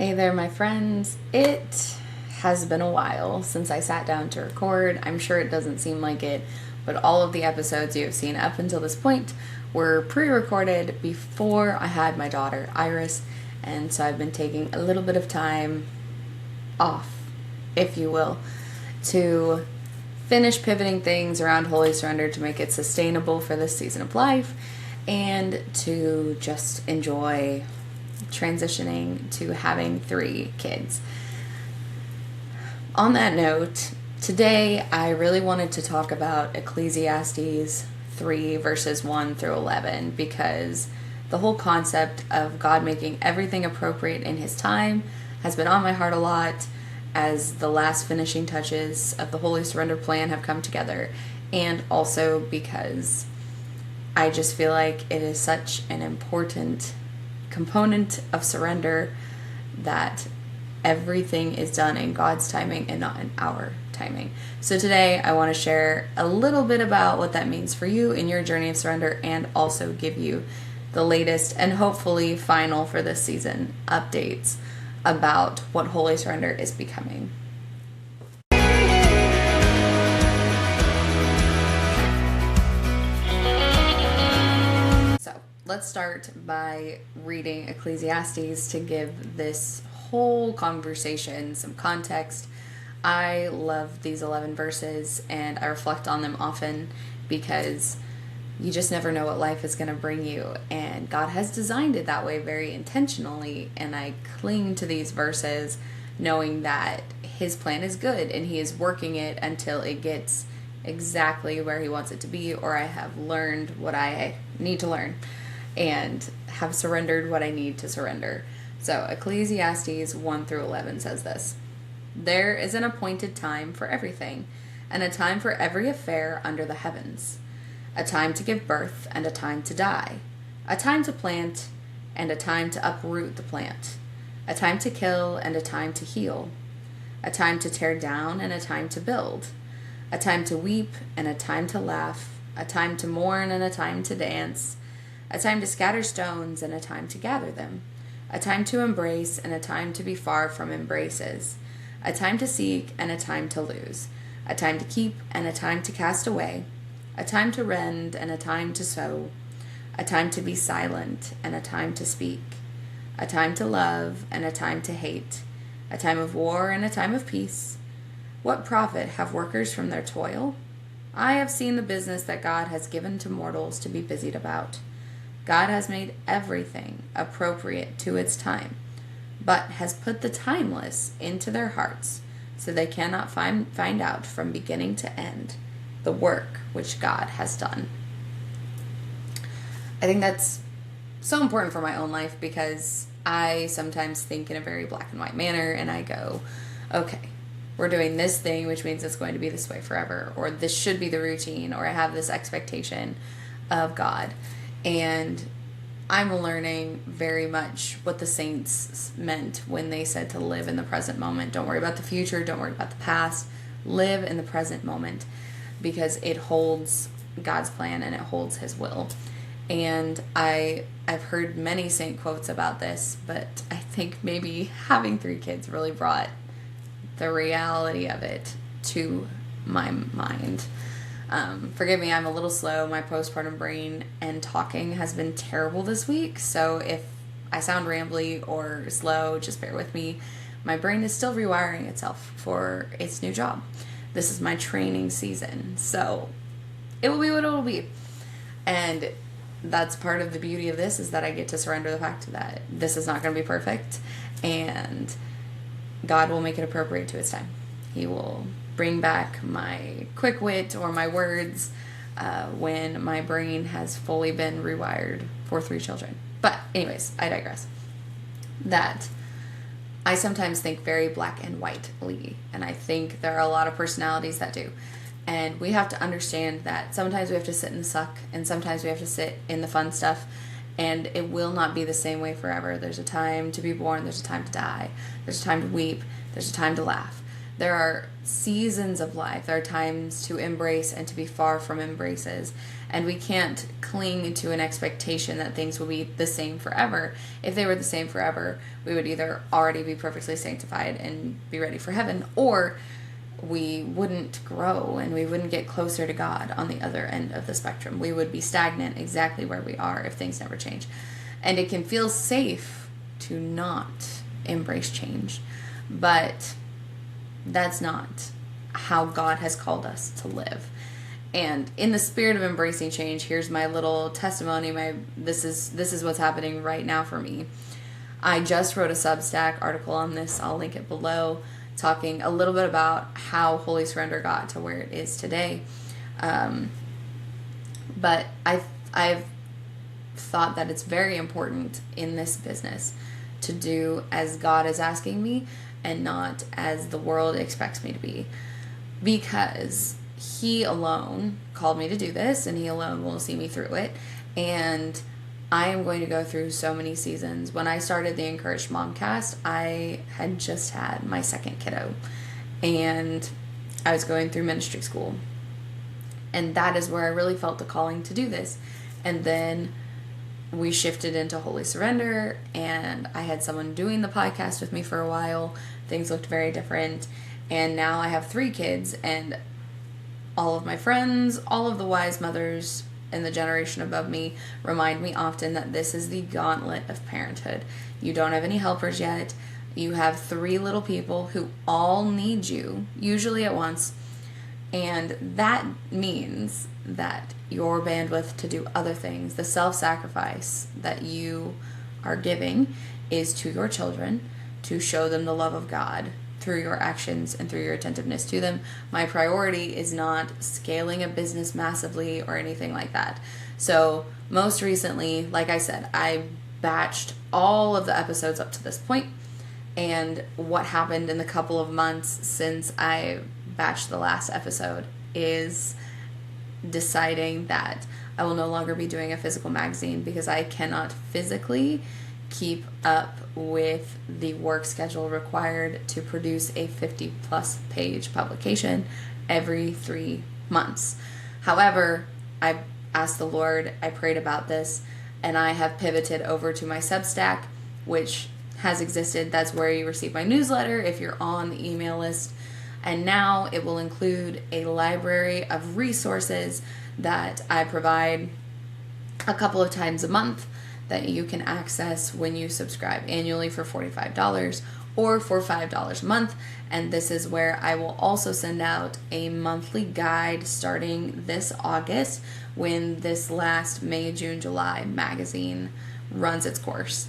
Hey there, my friends. It has been a while since I sat down to record. I'm sure it doesn't seem like it, but all of the episodes you have seen up until this point were pre recorded before I had my daughter, Iris, and so I've been taking a little bit of time off, if you will, to finish pivoting things around Holy Surrender to make it sustainable for this season of life and to just enjoy transitioning to having 3 kids. On that note, today I really wanted to talk about Ecclesiastes 3 verses 1 through 11 because the whole concept of God making everything appropriate in His time has been on my heart a lot as the last finishing touches of the Holy Surrender plan have come together, and also because I just feel like it is such an important component of surrender that everything is done in God's timing and not in our timing. So today I want to share a little bit about what that means for you in your journey of surrender and also give you the latest and hopefully final for this season updates about what Holy Surrender is becoming. Let's start by reading Ecclesiastes to give this whole conversation some context. I love these 11 verses and I reflect on them often because you just never know what life is going to bring you, and God has designed it that way very intentionally, and I cling to these verses knowing that His plan is good and He is working it until it gets exactly where He wants it to be, or I have learned what I need to learn and have surrendered what I need to surrender. So Ecclesiastes 1 through 11 says this: There is an appointed time for everything, and a time for every affair under the heavens, a time to give birth and a time to die, a time to plant and a time to uproot the plant, a time to kill and a time to heal, a time to tear down and a time to build, a time to weep and a time to laugh, a time to mourn and a time to dance, a time to scatter stones and a time to gather them, a time to embrace and a time to be far from embraces, a time to seek and a time to lose, a time to keep and a time to cast away, a time to rend and a time to sow, a time to be silent and a time to speak, a time to love and a time to hate, a time of war and a time of peace. What profit have workers from their toil? I have seen the business that God has given to mortals to be busied about. God has made everything appropriate to its time, but has put the timeless into their hearts, so they cannot find out from beginning to end the work which God has done. I think that's so important for my own life because I sometimes think in a very black and white manner, and I go, okay, we're doing this thing, which means it's going to be this way forever, or this should be the routine, or I have this expectation of God. And I'm learning very much what the saints meant when they said to live in the present moment. Don't worry about the future, don't worry about the past. Live in the present moment because it holds God's plan and it holds His will. And I've heard many saint quotes about this, but I think maybe having 3 kids really brought the reality of it to my mind. Forgive me, I'm a little slow. My postpartum brain and talking has been terrible this week, so if I sound rambly or slow, just bear with me. My brain is still rewiring itself for its new job. This is my training season, so it will be what it will be. And that's part of the beauty of this, is that I get to surrender the fact that this is not going to be perfect, and God will make it appropriate to His time. He will bring back my quick wit or my words when my brain has fully been rewired for 3 children. But anyways, I digress. That I sometimes think very black and whitely, and I think there are a lot of personalities that do. And we have to understand that sometimes we have to sit in the suck, and sometimes we have to sit in the fun stuff, and it will not be the same way forever. There's a time to be born, there's a time to die, there's a time to weep, there's a time to laugh. There are seasons of life. There are times to embrace and to be far from embraces. And we can't cling to an expectation that things will be the same forever. If they were the same forever, we would either already be perfectly sanctified and be ready for heaven, or we wouldn't grow and we wouldn't get closer to God on the other end of the spectrum. We would be stagnant exactly where we are if things never change. And it can feel safe to not embrace change, but that's not how God has called us to live. And in the spirit of embracing change, here's my little testimony. This is what's happening right now for me. I just wrote a Substack article on this. I'll link it below, talking a little bit about how Holy Surrender got to where it is today. But I've thought that it's very important in this business to do as God is asking me and not as the world expects me to be, because He alone called me to do this, and He alone will see me through it. And I am going to go through so many seasons. When I started the Encouraged Momcast, I had just had my second kiddo, and I was going through ministry school. And that is where I really felt the calling to do this. And then we shifted into Holy Surrender, and I had someone doing the podcast with me for a while. Things looked very different. And now I have 3 kids, and all of my friends, all of the wise mothers in the generation above me remind me often that this is the gauntlet of parenthood. You don't have any helpers yet. You have 3 little people who all need you, usually at once. And that means that your bandwidth to do other things, the self-sacrifice that you are giving, is to your children, to show them the love of God through your actions and through your attentiveness to them. My priority is not scaling a business massively or anything like that. So most recently, like I said, I batched all of the episodes up to this point. And what happened in the couple of months since I batched the last episode is deciding that I will no longer be doing a physical magazine, because I cannot physically keep up with the work schedule required to produce a 50-plus page publication every 3 months. However, I asked the Lord, I prayed about this, and I have pivoted over to my Substack, which has existed. That's where you receive my newsletter if you're on the email list. And now it will include a library of resources that I provide a couple of times a month that you can access when you subscribe annually for $45 or for $5 a month. And this is where I will also send out a monthly guide starting this August, when this last May, June, July magazine runs its course.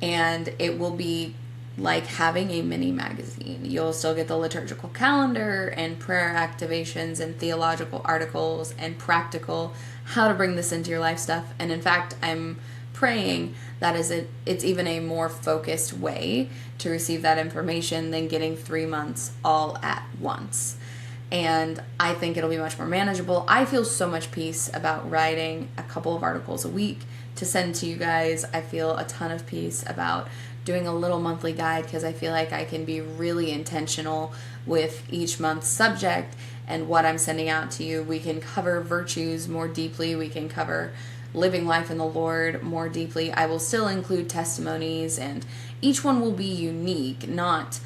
And it will be like having a mini magazine. You'll still get the liturgical calendar and prayer activations and theological articles and practical how to bring this into your life stuff. And in fact, I'm praying that it's even a more focused way to receive that information than getting 3 months all at once. And I think it'll be much more manageable. I feel so much peace about writing a couple of articles a week to send to you guys. I feel a ton of peace about doing a little monthly guide, because I feel like I can be really intentional with each month's subject and what I'm sending out to you. We can cover virtues more deeply. We can cover living life in the Lord more deeply. I will still include testimonies, and each one will be unique, not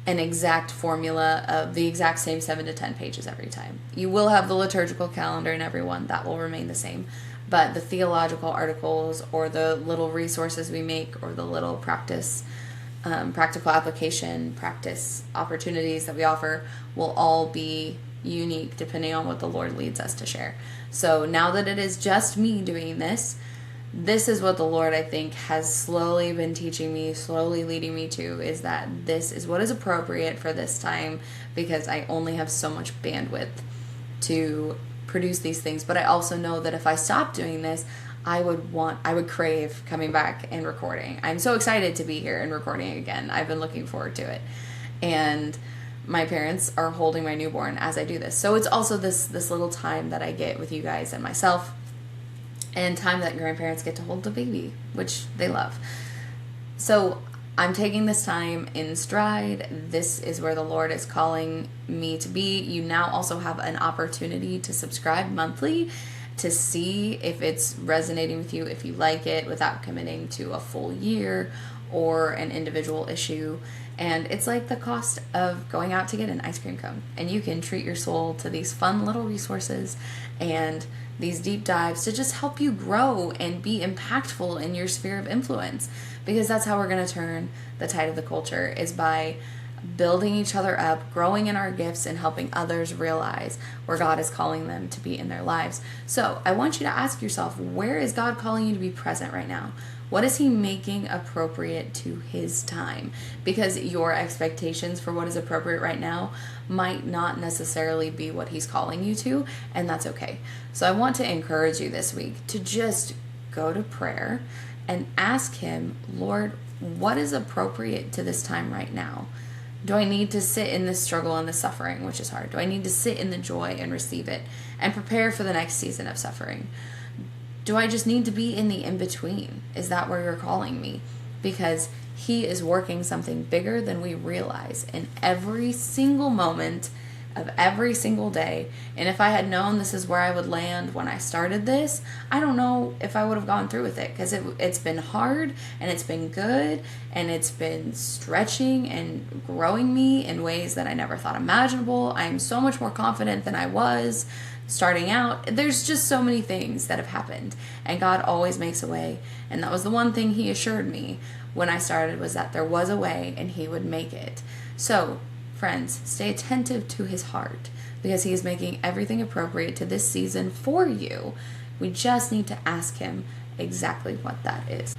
an exact formula of the exact same 7 to 10 pages every time. You will have the liturgical calendar in every one. That will remain the same. But the theological articles, or the little resources we make, or the little practical application, practice opportunities that we offer, will all be unique depending on what the Lord leads us to share. So now that it is just me doing this, this is what the Lord, I think, has slowly been teaching me, slowly leading me to, is that this is what is appropriate for this time, because I only have so much bandwidth to produce these things. But I also know that if I stop doing this, I would crave coming back and recording. I'm so excited to be here and recording again. I've been looking forward to it. And my parents are holding my newborn as I do this. So it's also this little time that I get with you guys and myself, and time that grandparents get to hold the baby, which they love. So I'm taking this time in stride. This is where the Lord is calling me to be. You now also have an opportunity to subscribe monthly to see if it's resonating with you, if you like it, without committing to a full year or an individual issue. And it's like the cost of going out to get an ice cream cone. And you can treat your soul to these fun little resources and these deep dives to just help you grow and be impactful in your sphere of influence. Because that's how we're going to turn the tide of the culture, is by building each other up, growing in our gifts, and helping others realize where God is calling them to be in their lives. So I want you to ask yourself, where is God calling you to be present right now? What is he making appropriate to his time? Because your expectations for what is appropriate right now might not necessarily be what he's calling you to, and that's okay. So I want to encourage you this week to just go to prayer and ask him, Lord, what is appropriate to this time right now? Do I need to sit in this struggle and the suffering, which is hard? Do I need to sit in the joy and receive it and prepare for the next season of suffering? Do I just need to be in the in-between? Is that where you're calling me? Because he is working something bigger than we realize in every single moment of every single day. And if I had known this is where I would land when I started this, I don't know if I would have gone through with it, because it's been hard and it's been good and it's been stretching and growing me in ways that I never thought imaginable. I am so much more confident than I was starting out. There's just so many things that have happened, and God always makes a way. And that was the one thing he assured me when I started, was that there was a way and he would make it. So friends, stay attentive to his heart, because he is making everything appropriate to this season for you. We just need to ask him exactly what that is.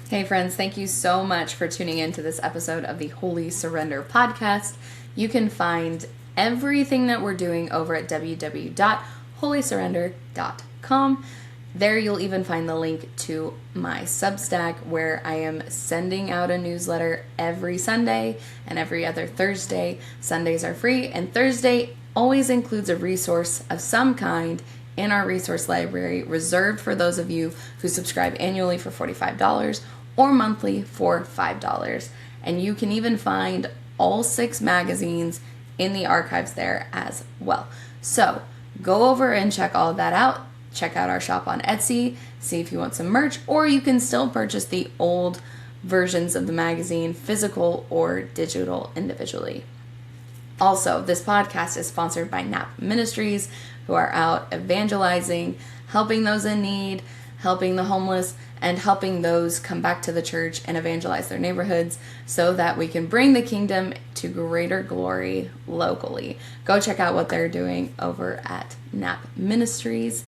Hey friends, thank you so much for tuning in to this episode of the Holy Surrender podcast. You can find everything that we're doing over at www.holysurrender.com. There you'll even find the link to my Substack, where I am sending out a newsletter every Sunday and every other Thursday. Sundays are free, and Thursday always includes a resource of some kind in our resource library, reserved for those of you who subscribe annually for $45 or monthly for $5. And you can even find all 6 magazines in the archives there as well. So go over and check all of that out. Check out our shop on Etsy, see if you want some merch, or you can still purchase the old versions of the magazine, physical or digital, individually. Also, this podcast is sponsored by Nap Ministries, who are out evangelizing, helping those in need, helping the homeless, and helping those come back to the church and evangelize their neighborhoods, so that we can bring the kingdom to greater glory locally. Go check out what they're doing over at Nap Ministries.